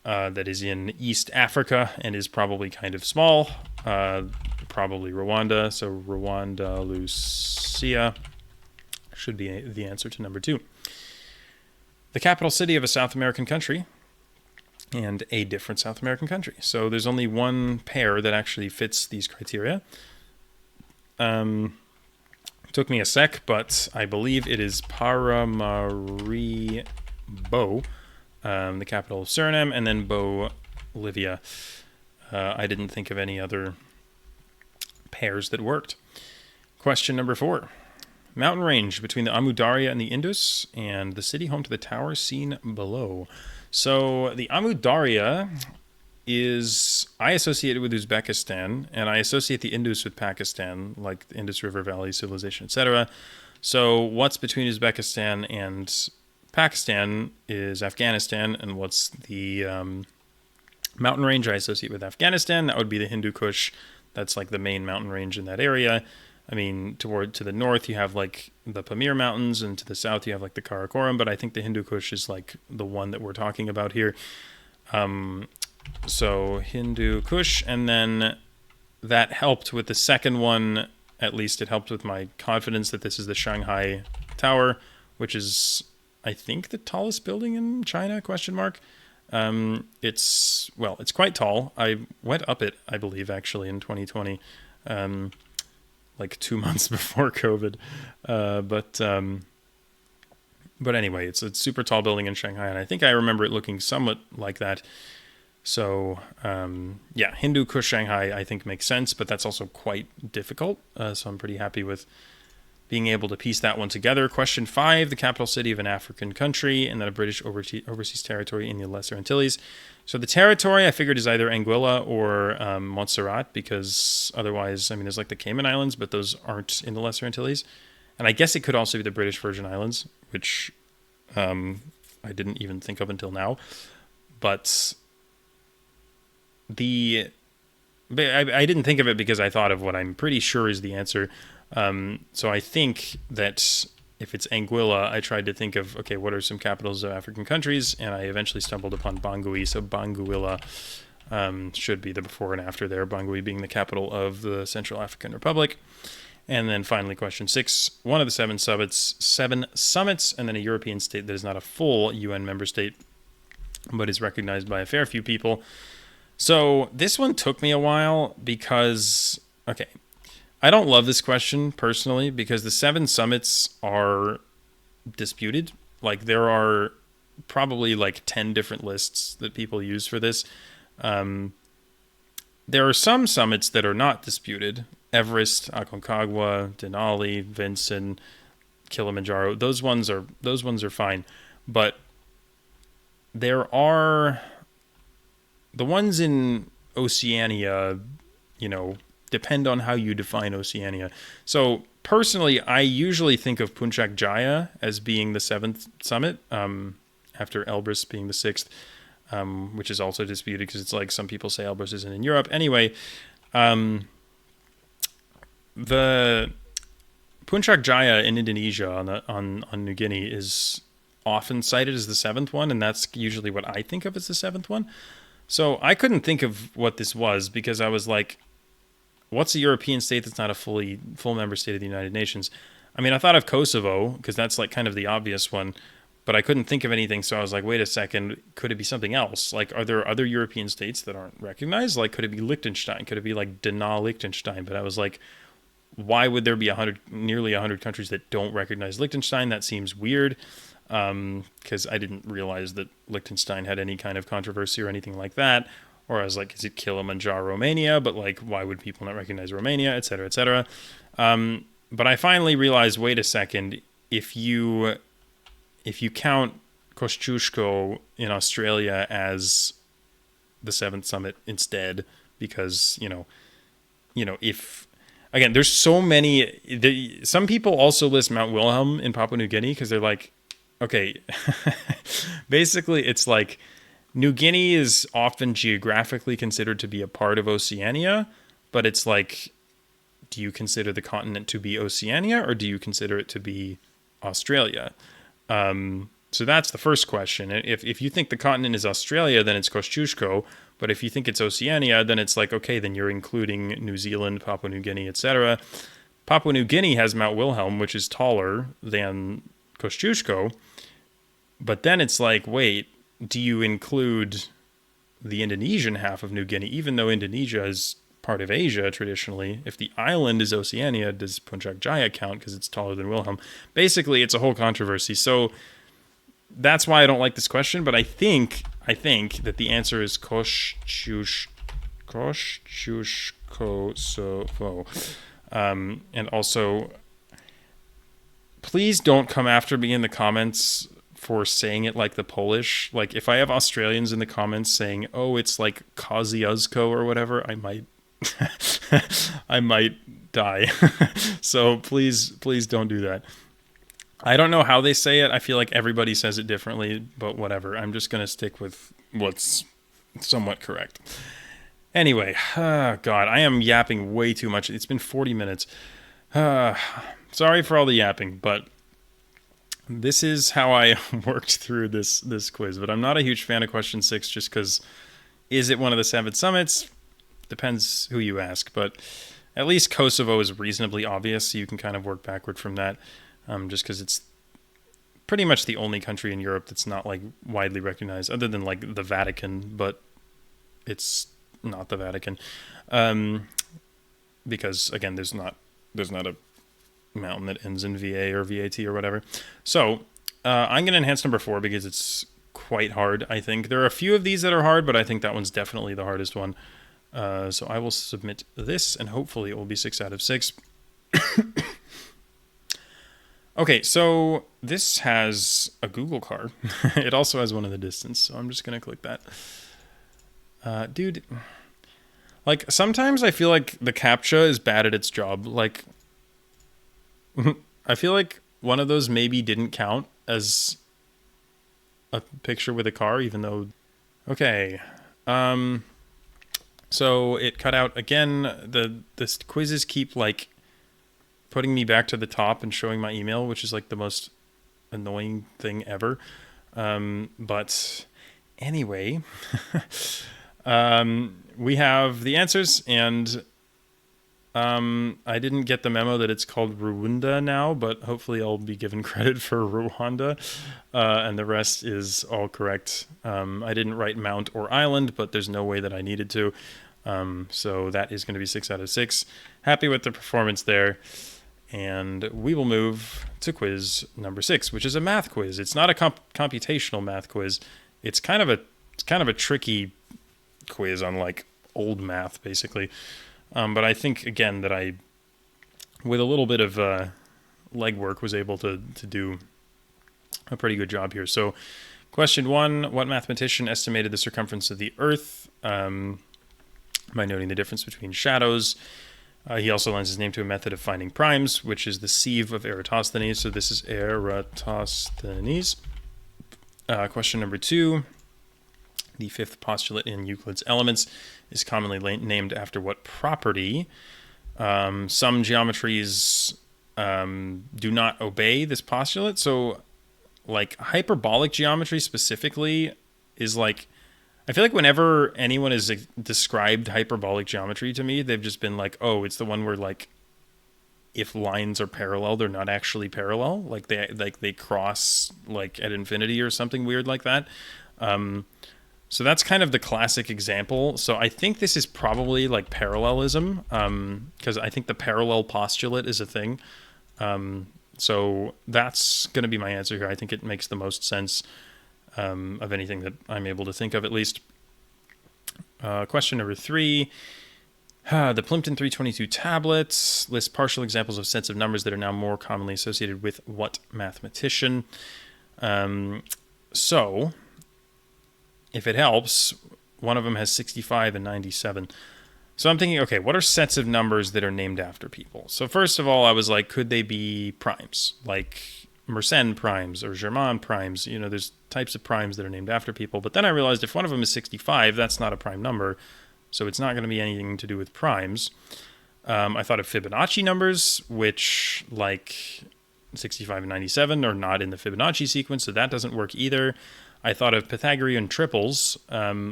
Speaker 1: that is in East Africa and is probably kind of small, probably Rwanda. So Rwanda, Lucia should be the answer to number 2. The capital city of a South American country and a different South American country. So there's only one pair that actually fits these criteria. Took me a sec, but I believe it is Paramaribo, the capital of Suriname, and then Bolivia. I didn't think of any other pairs that worked. Question number 4. mountain range between the Amu Darya and the Indus, and the city home to the tower seen below. So the Amu Darya is, I associate it with Uzbekistan, and I associate the Indus with Pakistan, like the Indus River Valley civilization, etc. So what's between Uzbekistan and Pakistan is Afghanistan, and what's the mountain range I associate with Afghanistan? That would be the Hindu Kush. That's like the main mountain range in that area. I mean, to the north you have like the Pamir Mountains, and to the south you have like the Karakoram, but I think the Hindu Kush is like the one that we're talking about here. So Hindu Kush, and then that helped with the second one. At least it helped with my confidence that this is the Shanghai Tower, which is, I think, the tallest building in China, question mark. It's quite tall. I went up it, I believe, actually, in 2020, like 2 months before COVID. But anyway, it's a super tall building in Shanghai, and I think I remember it looking somewhat like that. So, Hindu Kush Shanghai, I think, makes sense, but that's also quite difficult. So I'm pretty happy with being able to piece that one together. Question 5, the capital city of an African country, and then a British overseas territory in the Lesser Antilles. So the territory, I figured, is either Anguilla or Montserrat, because otherwise, I mean, there's like the Cayman Islands, but those aren't in the Lesser Antilles. And I guess it could also be the British Virgin Islands, which I didn't even think of until now. But I didn't think of it because I thought of what I'm pretty sure is the answer. So I think that if it's Anguilla, I tried to think of, okay, what are some capitals of African countries? And I eventually stumbled upon Bangui. So Banguilla should be the before and after there, Bangui being the capital of the Central African Republic. And then finally, question 6, one of the seven summits, and then a European state that is not a full UN member state, but is recognized by a fair few people. So this one took me a while because, okay, I don't love this question personally because the 7 summits are disputed. Like there are probably like 10 different lists that people use for this. There are some summits that are not disputed. Everest, Aconcagua, Denali, Vinson, Kilimanjaro. Those ones are fine. But there are the ones in Oceania, depend on how you define Oceania. So personally, I usually think of Puncak Jaya as being the 7th summit, after Elbrus being the 6th, which is also disputed because it's like some people say Elbrus isn't in Europe. Anyway, the Puncak Jaya in Indonesia on New Guinea is often cited as the 7th one, and that's usually what I think of as the 7th one. So I couldn't think of what this was because I was like, what's a European state that's not a full member state of the United Nations? I mean, I thought of Kosovo because that's like kind of the obvious one, but I couldn't think of anything. So I was like, wait a second, could it be something else? Like, are there other European states that aren't recognized? Like, could it be Liechtenstein? Could it be like Dana Liechtenstein? But I was like, why would there be nearly 100 countries that don't recognize Liechtenstein? That seems weird. Because I didn't realize that Liechtenstein had any kind of controversy or anything like that. Or I was like, is it Kilimanjaro, Romania? But like, why would people not recognize Romania, et cetera, et cetera? But I finally realized, wait a second, if you count Kosciuszko in Australia as the 7th summit instead, because, if... Again, there's so many... some people also list Mount Wilhelm in Papua New Guinea because they're like, okay, basically it's like New Guinea is often geographically considered to be a part of Oceania, but it's like, do you consider the continent to be Oceania or do you consider it to be Australia? So that's the first question. If you think the continent is Australia, then it's Kosciuszko. But if you think it's Oceania, then it's like, okay, then you're including New Zealand, Papua New Guinea, etc. Papua New Guinea has Mount Wilhelm, which is taller than Kosciuszko. But then it's like, wait, do you include the Indonesian half of New Guinea? Even though Indonesia is part of Asia traditionally, if the island is Oceania, does Puncak Jaya count because it's taller than Wilhelm? Basically, it's a whole controversy. So that's why I don't like this question, but I think that the answer is Kosciuszko. And also, please don't come after me in the comments for saying it like the Polish. Like, if I have Australians in the comments saying, "Oh, it's like Kosciuszko" or whatever, I might, I might die. So please don't do that. I don't know how they say it. I feel like everybody says it differently, but whatever. I'm just gonna stick with what's somewhat correct. Anyway, God, I am yapping way too much. It's been 40 minutes. Sorry for all the yapping, but this is how I worked through this quiz. But I'm not a huge fan of question 6 just because, is it one of the 7 summits? Depends who you ask. But at least Kosovo is reasonably obvious, so you can kind of work backward from that, just because it's pretty much the only country in Europe that's not like widely recognized, other than like the Vatican, but it's not the Vatican, because again, there's not a mountain that ends in VA or VAT or whatever. So I'm going to enhance number 4 because it's quite hard, I think. There are a few of these that are hard, but I think that one's definitely the hardest one. So I will submit this, and hopefully it will be 6 out of 6. Okay, so this has a Google card. It also has one in the distance, so I'm just going to click that. Dude, like, sometimes I feel like the CAPTCHA is bad at its job. Like, I feel like one of those maybe didn't count as a picture with a car, even though... Okay. So it cut out again. The quizzes keep like putting me back to the top and showing my email, which is like the most annoying thing ever. But anyway, we have the answers, and I didn't get the memo that it's called Rwanda now, but hopefully I'll be given credit for Rwanda, and the rest is all correct. I didn't write Mount or Island, but there's no way that I needed to. So that is going to be 6 out of 6. Happy with the performance there. And we will move to quiz number 6, which is a math quiz. It's not a computational math quiz. It's kind of a tricky quiz on like old math, basically. But I think again that I, with a little bit of legwork, was able to do a pretty good job here. So, question 1: what mathematician estimated the circumference of the Earth by noting the difference between shadows? He also lends his name to a method of finding primes, which is the sieve of Eratosthenes. So this is Eratosthenes. Question number 2. The 5th postulate in Euclid's Elements is commonly named after what property? Some geometries do not obey this postulate. So, like, hyperbolic geometry specifically is like... I feel like whenever anyone has described hyperbolic geometry to me, they've just been like, oh, it's the one where, like, if lines are parallel, they're not actually parallel. Like, they cross, like, at infinity or something weird like that. So that's kind of the classic example. So I think this is probably, like, parallelism, because I think the parallel postulate is a thing. So that's going to be my answer here. I think it makes the most sense of anything that I'm able to think of, at least. Question number 3. The Plimpton 322 tablets list partial examples of sets of numbers that are now more commonly associated with what mathematician? So, if it helps, one of them has 65 and 97. So I'm thinking, okay, what are sets of numbers that are named after people? So first of all, I was like, could they be primes? Like Mersenne primes or Germain primes. You know, there's types of primes that are named after people. But then I realized if one of them is 65, that's not a prime number. So it's not going to be anything to do with primes. I thought of Fibonacci numbers, which, like 65 and 97, are not in the Fibonacci sequence, so that doesn't work either. I thought of Pythagorean triples,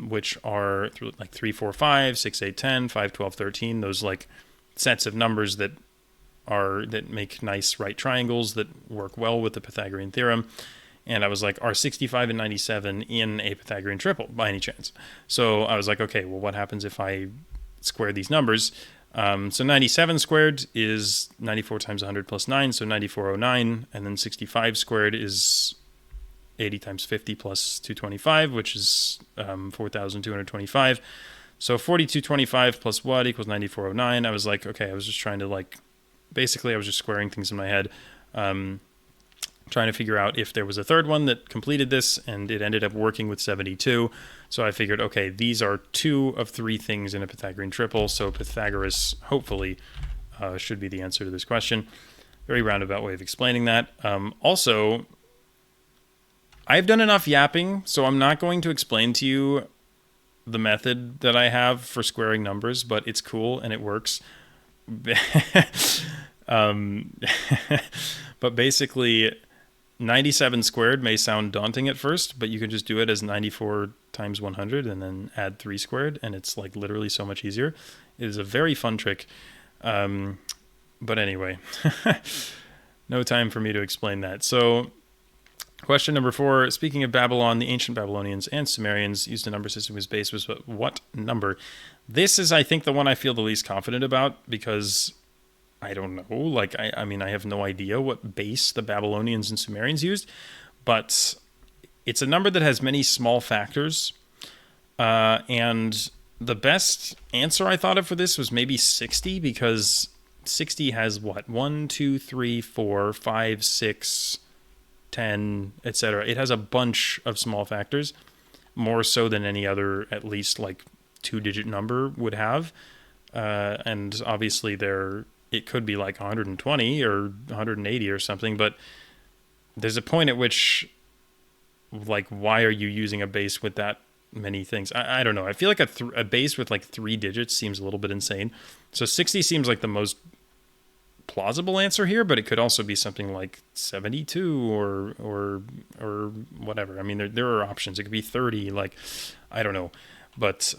Speaker 1: which are like 3, 4, 5, 6, 8, 10, 5, 12, 13. Those like sets of numbers that make nice right triangles that work well with the Pythagorean theorem. And I was like, are 65 and 97 in a Pythagorean triple by any chance? So I was like, okay, well, what happens if I square these numbers? So 97 squared is 94 times 100 plus 9, so 9409. And then 65 squared is 80 times 50 plus 225, which is 4,225. So 4225 plus what equals 9409. I was like, okay, I was just trying to like... Basically, I was just squaring things in my head. trying to figure out if there was a third one that completed this, and it ended up working with 72. So I figured, okay, these are 2 of 3 things in a Pythagorean triple, so Pythagoras, hopefully, should be the answer to this question. Very roundabout way of explaining that. Also, I've done enough yapping, so I'm not going to explain to you the method that I have for squaring numbers, but it's cool and it works. But basically, 97 squared may sound daunting at first, but you can just do it as 94 times 100 and then add 3 squared, and it's like literally so much easier. It is a very fun trick. But anyway, no time for me to explain that. So question number 4, speaking of Babylon, the ancient Babylonians and Sumerians used a number system whose base was what number? This is, I think, the one I feel the least confident about, because I don't know. Like, I mean, I have no idea what base the Babylonians and Sumerians used, but it's a number that has many small factors. And the best answer I thought of for this was maybe 60, because 60 has what? 1, 2, 3, 4, 5, 6, 10, etc. It has a bunch of small factors, more so than any other, at least like 2-digit number would have. And obviously it could be like 120 or 180 or something, but there's a point at which, like, why are you using a base with that many things? I don't know. I feel like a base with like 3 digits seems a little bit insane. So 60 seems like the most plausible answer here, but it could also be something like 72 or whatever. I mean, there are options. It could be 30. Like, I don't know, but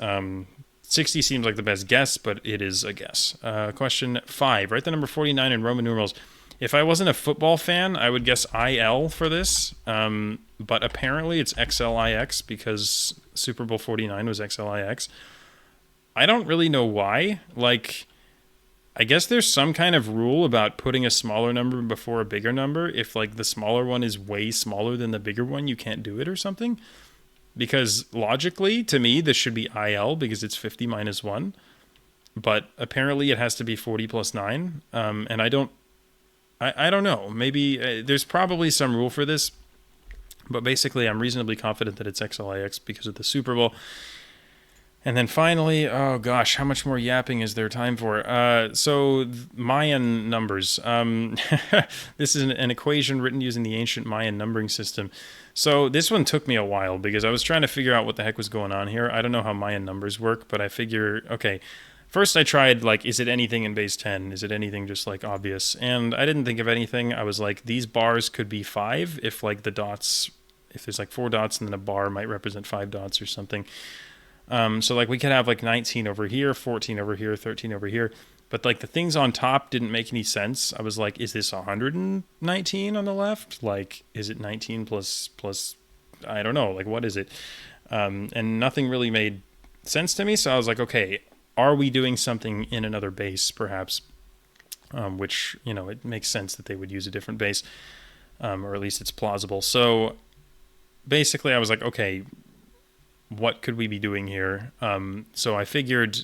Speaker 1: 60 seems like the best guess, but it is a guess. Question 5. Write the number 49 in Roman numerals. If I wasn't a football fan, I would guess IL for this, but apparently it's XLIX because Super Bowl 49 was XLIX. I don't really know why. Like, I guess there's some kind of rule about putting a smaller number before a bigger number. If, like, the smaller one is way smaller than the bigger one, you can't do it or something. Because logically, to me, this should be IL because it's 50 minus 1. But apparently it has to be 40 plus 9. And I don't know. Maybe there's probably some rule for this. But basically, I'm reasonably confident that it's XLIX because of the Super Bowl. And then finally, oh gosh, how much more yapping is there time for? So Mayan numbers. This is an equation written using the ancient Mayan numbering system. So this one took me a while because I was trying to figure out what the heck was going on here. I don't know how Mayan numbers work, but I figure, okay, first I tried, like, is it anything in base 10? Is it anything just, like, obvious? And I didn't think of anything. I was like, these bars could be 5 if, like, the dots, if there's, like, 4 dots and then a bar might represent 5 dots or something. So, like, we could have, like, 19 over here, 14 over here, 13 over here. But, like, the things on top didn't make any sense. I was like, is this 119 on the left? Like, is it 19 plus, I don't know. Like, what is it? And nothing really made sense to me. So I was like, okay, are we doing something in another base, perhaps? Which, you know, it makes sense that they would use a different base. Or at least it's plausible. So basically I was like, okay, what could we be doing here? So I figured,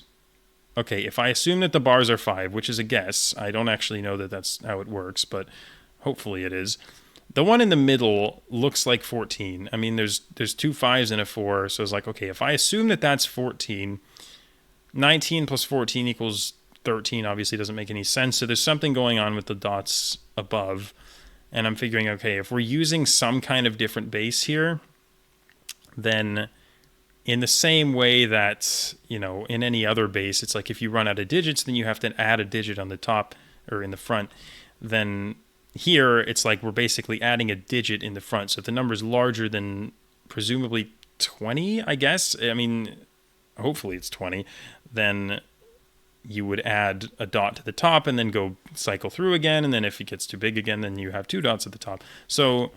Speaker 1: okay, if I assume that the bars are 5, which is a guess, I don't actually know that that's how it works, but hopefully it is. The one in the middle looks like 14. I mean, there's 2 5s and a 4, so it's like, okay, if I assume that that's 14, 19 plus 14 equals 13 obviously doesn't make any sense, so there's something going on with the dots above, and I'm figuring, okay, if we're using some kind of different base here, then in the same way that, you know, in any other base, it's like if you run out of digits, then you have to add a digit on the top or in the front. Then here, it's like we're basically adding a digit in the front. So if the number is larger than presumably 20, I guess, I mean, hopefully it's 20, then you would add a dot to the top and then go cycle through again. And then if it gets too big again, then you have 2 dots at the top. So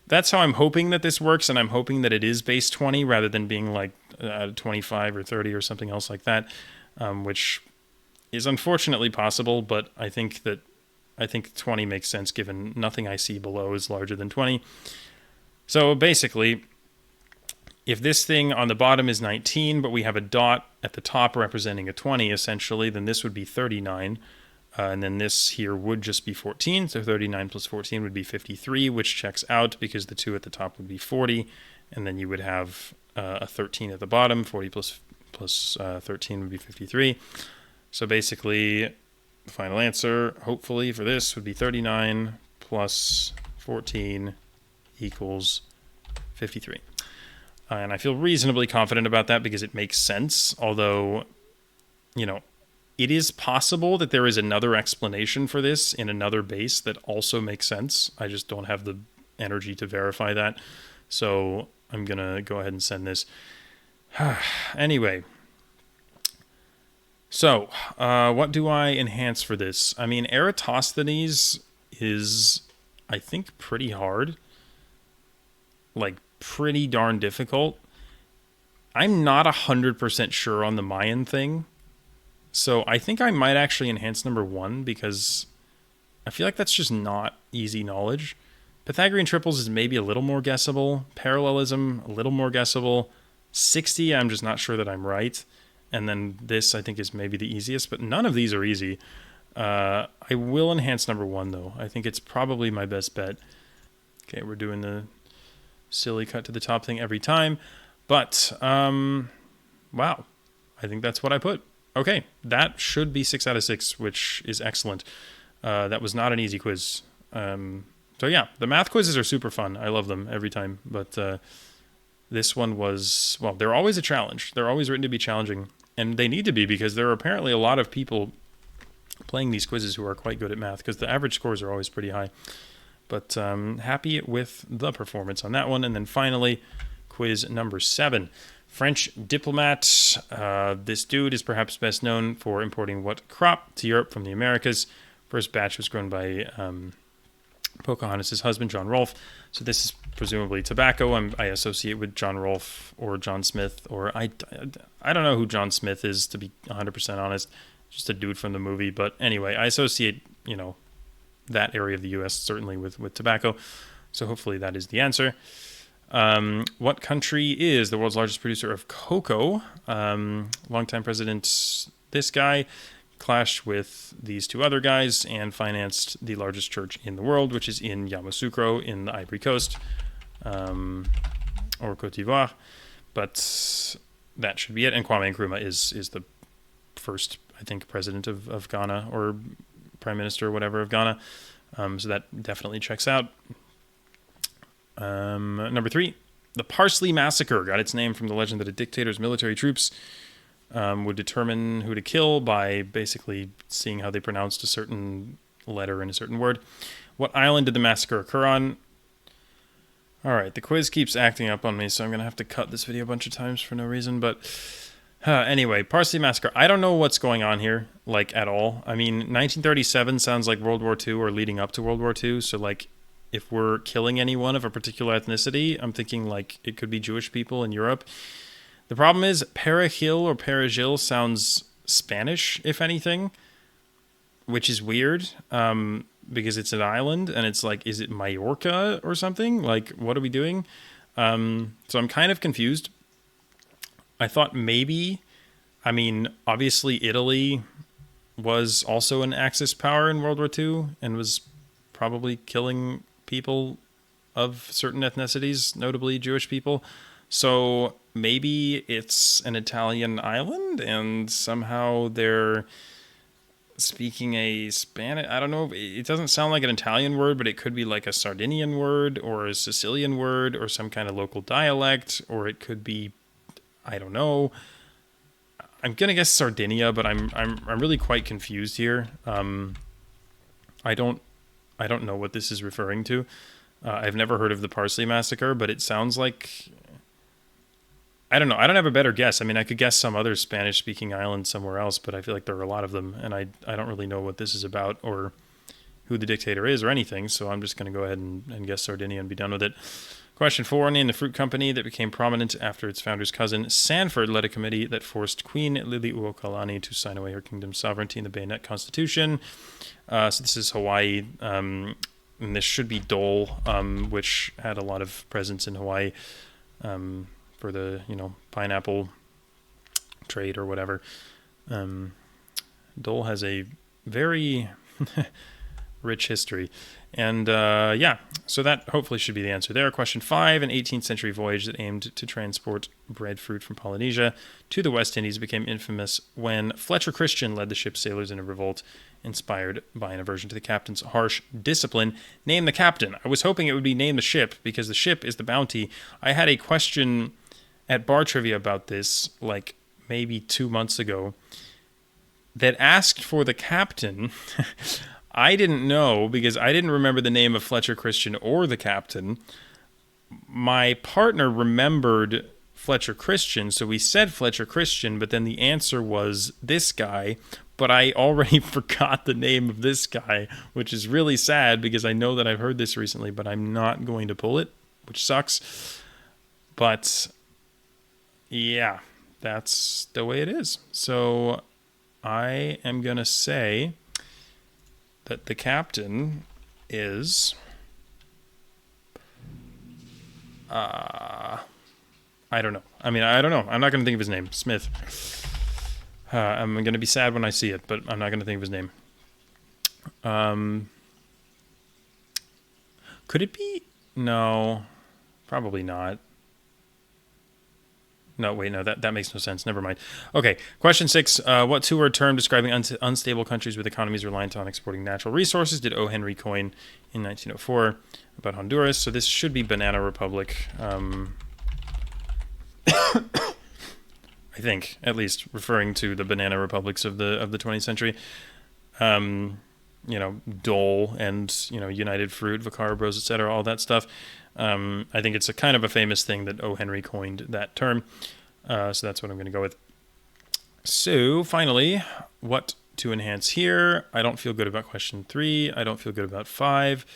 Speaker 1: that's how I'm hoping that this works, and I'm hoping that it is base 20 rather than being like 25 or 30 or something else like that, which is unfortunately possible, but I think 20 makes sense given nothing I see below is larger than 20. So basically, if this thing on the bottom is 19, but we have a dot at the top representing a 20, essentially, then this would be 39. And then this here would just be 14. So 39 plus 14 would be 53, which checks out because the 2 at the top would be 40. And then you would have a 13 at the bottom. 40 plus 13 would be 53. So basically, the final answer, hopefully, for this would be 39 plus 14 equals 53. And I feel reasonably confident about that because it makes sense. Although, it is possible that there is another explanation for this in another base that also makes sense. I just don't have the energy to verify that. So I'm going to go ahead and send this. Anyway. So, what do I enhance for this? I mean, Eratosthenes is, I think, pretty hard. Like, pretty darn difficult. I'm not 100% sure on the Mayan thing. So I think I might actually enhance number 1 because I feel like that's just not easy knowledge. Pythagorean triples is maybe a little more guessable. Parallelism, a little more guessable. 60, I'm just not sure that I'm right. And then this, I think, is maybe the easiest. But none of these are easy. I will enhance number 1, though. I think it's probably my best bet. Okay, we're doing the silly cut to the top thing every time. But, wow. I think that's what I put. Okay, that should be 6 out of 6, which is excellent. That was not an easy quiz. So yeah, the math quizzes are super fun. I love them every time. But this one was, well, they're always a challenge. They're always written to be challenging. And they need to be because there are apparently a lot of people playing these quizzes who are quite good at math because the average scores are always pretty high. But happy with the performance on that one. And then finally, quiz number 7. French diplomat. This dude is perhaps best known for importing what crop to Europe from the Americas. First batch was grown by Pocahontas' husband, John Rolfe. So this is presumably tobacco. I associate with John Rolfe or John Smith, or I don't know who John Smith is, to be 100% honest. Just a dude from the movie. But anyway, I associate, that area of the U.S. certainly with tobacco. So hopefully that is the answer. What country is the world's largest producer of cocoa? Longtime president, this guy, clashed with these 2 other guys and financed the largest church in the world, which is in Yamoussoukro in the Ivory Coast, or Cote d'Ivoire. But that should be it. And Kwame Nkrumah is the first, I think, president of Ghana, or prime minister or whatever of Ghana. So that definitely checks out. Number 3, the Parsley Massacre got its name from the legend that a dictator's military troops would determine who to kill by basically seeing how they pronounced a certain letter in a certain word. What island did the massacre occur on? All right, the quiz keeps acting up on me, so I'm going to have to cut this video a bunch of times for no reason. But anyway, Parsley Massacre. I don't know what's going on here, at all. I mean, 1937 sounds like World War II or leading up to World War II, so, if we're killing anyone of a particular ethnicity, I'm thinking, it could be Jewish people in Europe. The problem is Perejil or Perejil sounds Spanish, if anything, which is weird, because it's an island, and it's is it Mallorca or something? What are we doing? So I'm kind of confused. I thought maybe, obviously Italy was also an Axis power in World War II and was probably killing people of certain ethnicities, notably Jewish people. So maybe it's an Italian island and somehow they're speaking a Spanish, I don't know. It doesn't sound like an Italian word, but it could be a Sardinian word or a Sicilian word or some kind of local dialect, or it could be, I don't know. I'm going to guess Sardinia, but I'm really quite confused here. I don't know what this is referring to. I've never heard of the Parsley Massacre, but it sounds like, I don't know. I don't have a better guess. I could guess some other Spanish-speaking island somewhere else, but I feel like there are a lot of them, and I don't really know what this is about or who the dictator is or anything, so I'm just going to go ahead and guess Sardinia and be done with it. Question 4, name the fruit company that became prominent after its founder's cousin Sanford led a committee that forced Queen Liliuokalani to sign away her kingdom's sovereignty in the Bayonet Constitution. So this is Hawaii, and this should be Dole, which had a lot of presence in Hawaii for the, pineapple trade or whatever. Dole has a very rich history. And yeah, so that hopefully should be the answer there. Question 5, an 18th century voyage that aimed to transport breadfruit from Polynesia to the West Indies became infamous when Fletcher Christian led the ship's sailors in a revolt inspired by an aversion to the captain's harsh discipline. Name the captain. I was hoping it would be name the ship, because the ship is the Bounty. I had a question at bar trivia about this, like maybe 2 months ago, that asked for the captain. I didn't know, because I didn't remember the name of Fletcher Christian or the captain. My partner remembered Fletcher Christian, so we said Fletcher Christian, but then the answer was this guy, but I already forgot the name of this guy, which is really sad, because I know that I've heard this recently, but I'm not going to pull it, which sucks. But yeah, that's the way it is. So I am going to say that the captain is I don't know. I mean, I don't know. I'm not going to think of his name. Smith. I'm going to be sad when I see it, but I'm not going to think of his name. Could it be? No, probably not. No, wait, no, that makes no sense. Never mind. Okay, question 6. What two-word term describing unstable countries with economies reliant on exporting natural resources did O. Henry coin in 1904 about Honduras? So this should be Banana Republic. I think, at least, referring to the banana republics of the 20th century. Dole and, United Fruit, Vaccaro Bros, etc., all that stuff. I think it's a kind of a famous thing that O. Henry coined that term. So that's what I'm going to go with. So, finally, what to enhance here? I don't feel good about question 3. I don't feel good about 5.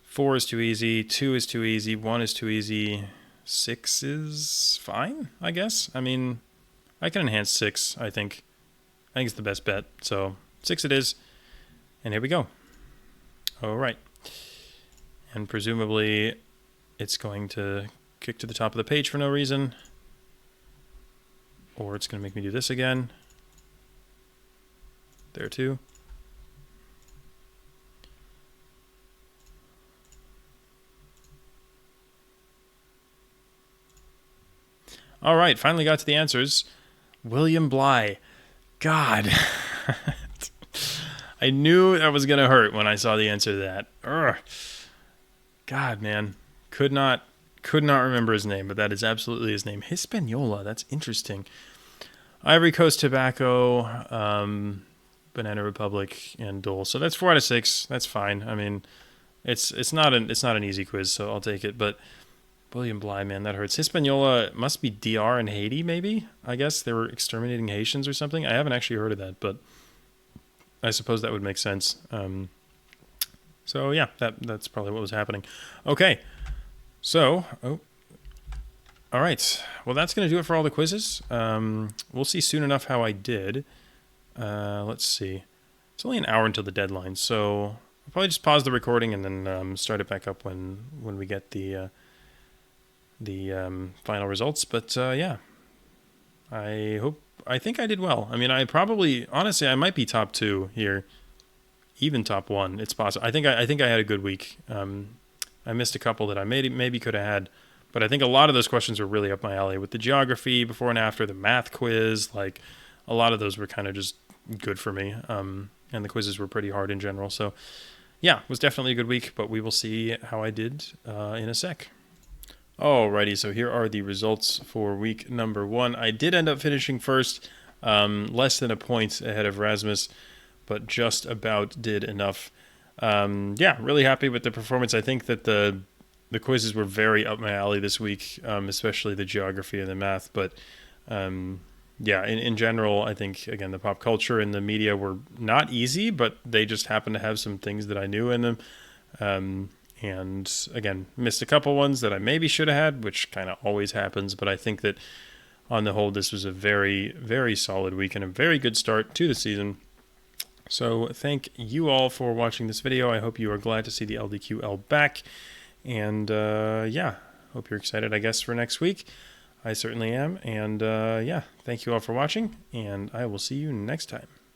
Speaker 1: 4 is too easy. 2 is too easy. 1 is too easy. 6 is fine, I guess. I mean, I can enhance 6, I think. I think it's the best bet. So 6 it is. And here we go. All right. And presumably it's going to kick to the top of the page for no reason. Or it's going to make me do this again. There too. All right, finally got to the answers. William Bligh. God. I knew that was going to hurt when I saw the answer to that. Urgh. God, man. Could not remember his name, but that is absolutely his name. Hispaniola, that's interesting. Ivory Coast Tobacco, Banana Republic, and Dole. So that's 4 out of 6. That's fine. I mean, it's not an easy quiz, so I'll take it, but William Bligh, man, that hurts. Hispaniola must be DR and Haiti, maybe? I guess they were exterminating Haitians or something. I haven't actually heard of that, but I suppose that would make sense. So, yeah, that's probably what was happening. Okay, so, all right. Well, that's going to do it for all the quizzes. We'll see soon enough how I did. Let's see. It's only an hour until the deadline, so I'll probably just pause the recording and then start it back up when we get the final results. But yeah, I think I did well. I mean, honestly, I might be top 2 here, even top 1. It's possible. I think I had a good week. I missed a couple that I maybe could have had, but I think a lot of those questions were really up my alley with the geography before and after, the math quiz. Like, a lot of those were kind of just good for me. And the quizzes were pretty hard in general. So yeah, it was definitely a good week, but we will see how I did in a sec. Alrighty, so here are the results for week number 1. I did end up finishing first, less than a point ahead of Rasmus, but just about did enough. Yeah, really happy with the performance. I think that the quizzes were very up my alley this week, especially the geography and the math. But yeah, in general, I think, again, the pop culture and the media were not easy, but they just happened to have some things that I knew in them. And again, missed a couple ones that I maybe should have had, which kind of always happens. But I think that on the whole, this was a very, very solid week and a very good start to the season. So thank you all for watching this video. I hope you are glad to see the LDQL back. And yeah, hope you're excited, I guess, for next week. I certainly am. And yeah, thank you all for watching, and I will see you next time.